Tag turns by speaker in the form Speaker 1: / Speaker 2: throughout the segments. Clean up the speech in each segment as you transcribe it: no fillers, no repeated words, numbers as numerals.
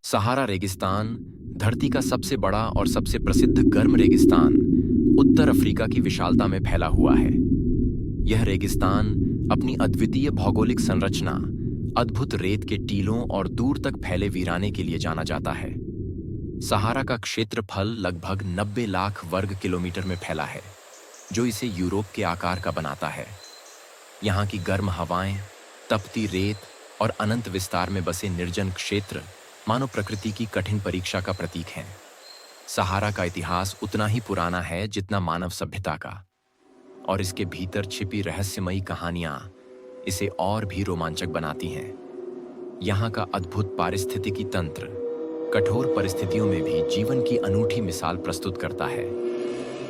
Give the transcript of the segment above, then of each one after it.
Speaker 1: सहारा रेगिस्तान धरती का सबसे बड़ा और सबसे प्रसिद्ध गर्म रेगिस्तान उत्तर अफ्रीका की विशालता में फैला हुआ है। यह रेगिस्तान अपनी अद्वितीय भौगोलिक संरचना, अद्भुत रेत के टीलों और दूर तक फैले वीराने के लिए जाना जाता है। सहारा का क्षेत्रफल लगभग 90 लाख वर्ग किलोमीटर में फैला है, जो इसे यूरोप के आकार का बनाता है। यहाँ की गर्म हवाएं, तपती रेत और अनंत विस्तार में बसे निर्जन क्षेत्र मानो प्रकृति की कठिन परीक्षा का प्रतीक हैं। सहारा का इतिहास उतना ही पुराना है जितना मानव सभ्यता का, और इसके भीतर छिपी रहस्यमयी कहानियां इसे और भी रोमांचक बनाती हैं। यहाँ का अद्भुत पारिस्थितिकी तंत्र कठोर परिस्थितियों में भी जीवन की अनूठी मिसाल प्रस्तुत करता है,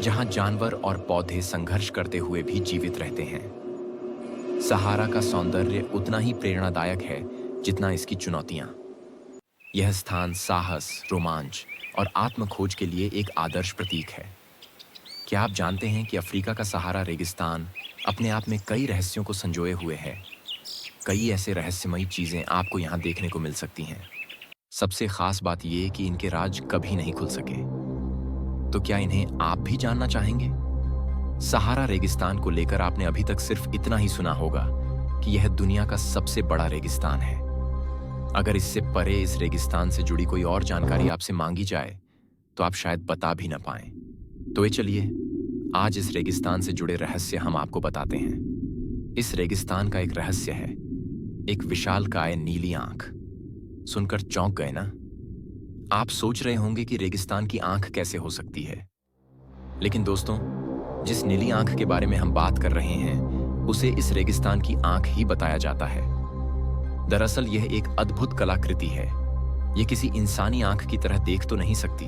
Speaker 1: जहाँ जानवर और पौधे संघर्ष करते हुए भी जीवित रहते हैं। सहारा का सौंदर्य उतना ही प्रेरणादायक है जितना इसकी चुनौतियां। यह स्थान साहस, रोमांच और आत्मखोज के लिए एक आदर्श प्रतीक है। क्या आप जानते हैं कि अफ्रीका का सहारा रेगिस्तान अपने आप में कई रहस्यों को संजोए हुए है? कई ऐसे रहस्यमयी चीजें आपको यहाँ देखने को मिल सकती हैं। सबसे खास बात यह कि इनके राज कभी नहीं खुल सके। तो क्या इन्हें आप भी जानना चाहेंगे? सहारा रेगिस्तान को लेकर आपने अभी तक सिर्फ इतना ही सुना होगा कि यह दुनिया का सबसे बड़ा रेगिस्तान है। अगर इससे परे इस रेगिस्तान से जुड़ी कोई और जानकारी आपसे मांगी जाए तो आप शायद बता भी ना पाएं। तो चलिए आज इस रेगिस्तान से जुड़े रहस्य हम आपको बताते हैं। इस रेगिस्तान का एक रहस्य है, एक विशालकाय नीली आंख। सुनकर चौंक गए ना? आप सोच रहे होंगे कि रेगिस्तान की आंख कैसे हो सकती है, लेकिन दोस्तों, जिस नीली आंख के बारे में हम बात कर रहे हैं उसे इस रेगिस्तान की आंख ही बताया जाता है। दरअसल यह एक अद्भुत कलाकृति है। यह किसी इंसानी आंख की तरह देख तो नहीं सकती,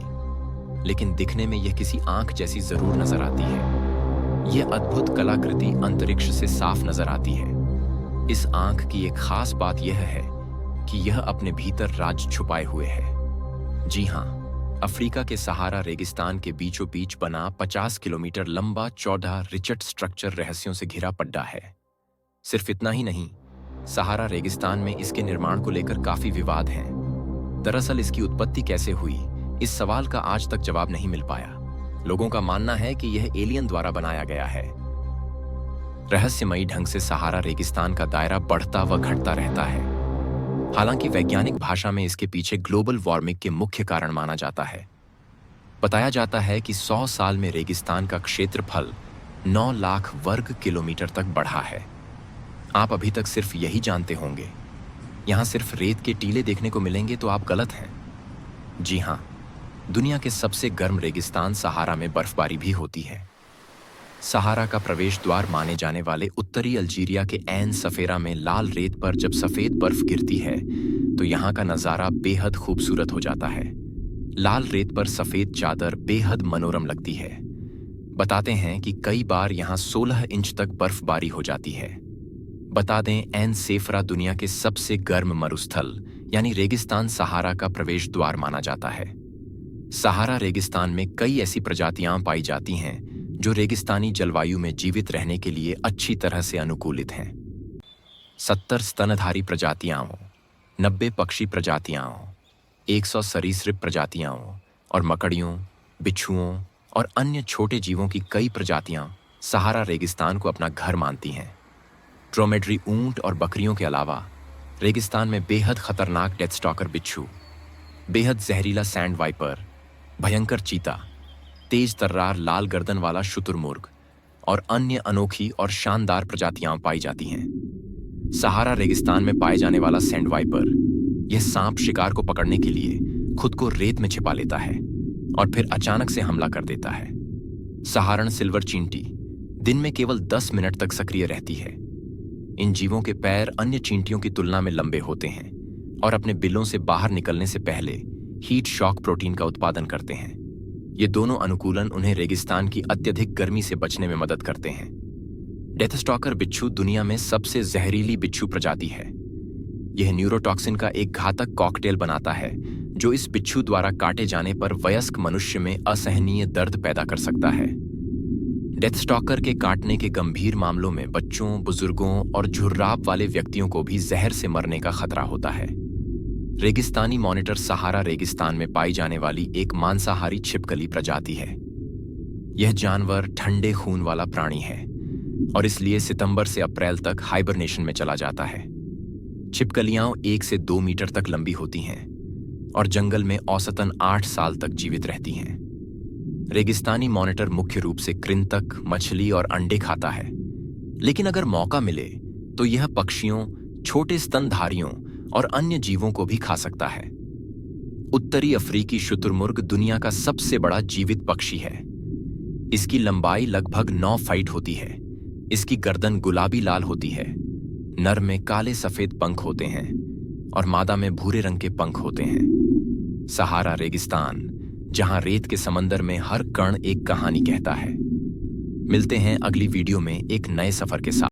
Speaker 1: लेकिन दिखने में यह किसी आंख जैसी जरूर नजर आती है। यह अद्भुत कलाकृति अंतरिक्ष से साफ नजर आती है। इस आंख की एक खास बात यह है कि यह अपने भीतर राज छुपाए हुए है। जी हाँ, अफ्रीका के सहारा रेगिस्तान के बीचों बीच बना 50 किलोमीटर लंबा चौड़ा रिचर्ड स्ट्रक्चर रहस्यों से घिरा पड्डा है। सिर्फ इतना ही नहीं, सहारा रेगिस्तान में इसके निर्माण को लेकर काफी विवाद हैं। दरअसल इसकी उत्पत्ति कैसे हुई, इस सवाल का आज तक जवाब नहीं मिल पाया। लोगों का मानना है कि यह एलियन द्वारा बनाया गया है। रहस्यमयी ढंग से सहारा रेगिस्तान का दायरा बढ़ता व घटता रहता है। हालांकि वैज्ञानिक भाषा में इसके पीछे ग्लोबल वार्मिंग के मुख्य कारण माना जाता है। बताया जाता है कि 100 साल में रेगिस्तान का क्षेत्रफल 9 लाख वर्ग किलोमीटर तक बढ़ा है। आप अभी तक सिर्फ यही जानते होंगे, यहाँ सिर्फ रेत के टीले देखने को मिलेंगे, तो आप गलत हैं। जी हाँ, दुनिया के सबसे गर्म रेगिस्तान सहारा में बर्फबारी भी होती है। सहारा का प्रवेश द्वार माने जाने वाले उत्तरी अल्जीरिया के ऐन सफेरा में लाल रेत पर जब सफेद बर्फ गिरती है तो यहाँ का नजारा बेहद खूबसूरत हो जाता है। लाल रेत पर सफेद चादर बेहद मनोरम लगती है। बताते हैं कि कई बार यहाँ 16 इंच तक बर्फबारी हो जाती है। बता दें, ऐन सेफरा दुनिया के सबसे गर्म मरुस्थल यानी रेगिस्तान सहारा का प्रवेश द्वार माना जाता है। सहारा रेगिस्तान में कई ऐसी प्रजातियां पाई जाती हैं जो रेगिस्तानी जलवायु में जीवित रहने के लिए अच्छी तरह से अनुकूलित हैं। 70 स्तनधारी प्रजातियां, 90 पक्षी प्रजातियां, 100 सरीसृप प्रजातियां और मकड़ियों, बिच्छुओं और अन्य छोटे जीवों की कई प्रजातियां सहारा रेगिस्तान को अपना घर मानती हैं। ड्रोमेड्री ऊंट और बकरियों के अलावा रेगिस्तान में बेहद खतरनाक डेथ स्टॉकर बिच्छू, बेहद जहरीला सैंड वाइपर, भयंकर चीता, तेज तर्रार लाल गर्दन वाला शुतुरमुर्ग और अन्य अनोखी और शानदार प्रजातियां पाई जाती हैं। सहारा रेगिस्तान में पाए जाने वाला सैंड वाइपर, यह सांप शिकार को पकड़ने के लिए खुद को रेत में छिपा लेता है और फिर अचानक से हमला कर देता है। सहारण सिल्वर चींटी दिन में केवल 10 मिनट तक सक्रिय रहती है। इन जीवों के पैर अन्य चींटियों की तुलना में लंबे होते हैं और अपने बिलों से बाहर निकलने से पहले हीट शॉक प्रोटीन का उत्पादन करते हैं। ये दोनों अनुकूलन उन्हें रेगिस्तान की अत्यधिक गर्मी से बचने में मदद करते हैं। डेथ स्टॉकर बिच्छू दुनिया में सबसे जहरीली बिच्छू प्रजाति है। यह न्यूरोटॉक्सिन का एक घातक कॉकटेल बनाता है जो इस बिच्छू द्वारा काटे जाने पर वयस्क मनुष्य में असहनीय दर्द पैदा कर सकता है। डेथ स्टॉकर के काटने के गंभीर मामलों में बच्चों, बुजुर्गों और झुर्राब वाले व्यक्तियों को भी जहर से मरने का खतरा होता है। रेगिस्तानी मॉनिटर सहारा रेगिस्तान में पाई जाने वाली एक मांसाहारी छिपकली प्रजाति है। यह जानवर ठंडे खून वाला प्राणी है और इसलिए सितंबर से अप्रैल तक हाइबरनेशन में चला जाता है। छिपकलियां 1 से 2 मीटर तक लंबी होती हैं और जंगल में औसतन 8 साल तक जीवित रहती हैं। रेगिस्तानी मॉनिटर मुख्य रूप से कृंतक, मछली और अंडे खाता है, लेकिन अगर मौका मिले तो यह पक्षियों, छोटे स्तनधारियों और अन्य जीवों को भी खा सकता है। उत्तरी अफ्रीकी शुतुरमुर्ग दुनिया का सबसे बड़ा जीवित पक्षी है। इसकी लंबाई लगभग 9 फीट होती है। इसकी गर्दन गुलाबी लाल होती है, नर में काले सफेद पंख होते हैं और मादा में भूरे रंग के पंख होते हैं। सहारा रेगिस्तान, जहां रेत के समंदर में हर कण एक कहानी कहता है। मिलते हैं अगली वीडियो में एक नए सफर के साथ।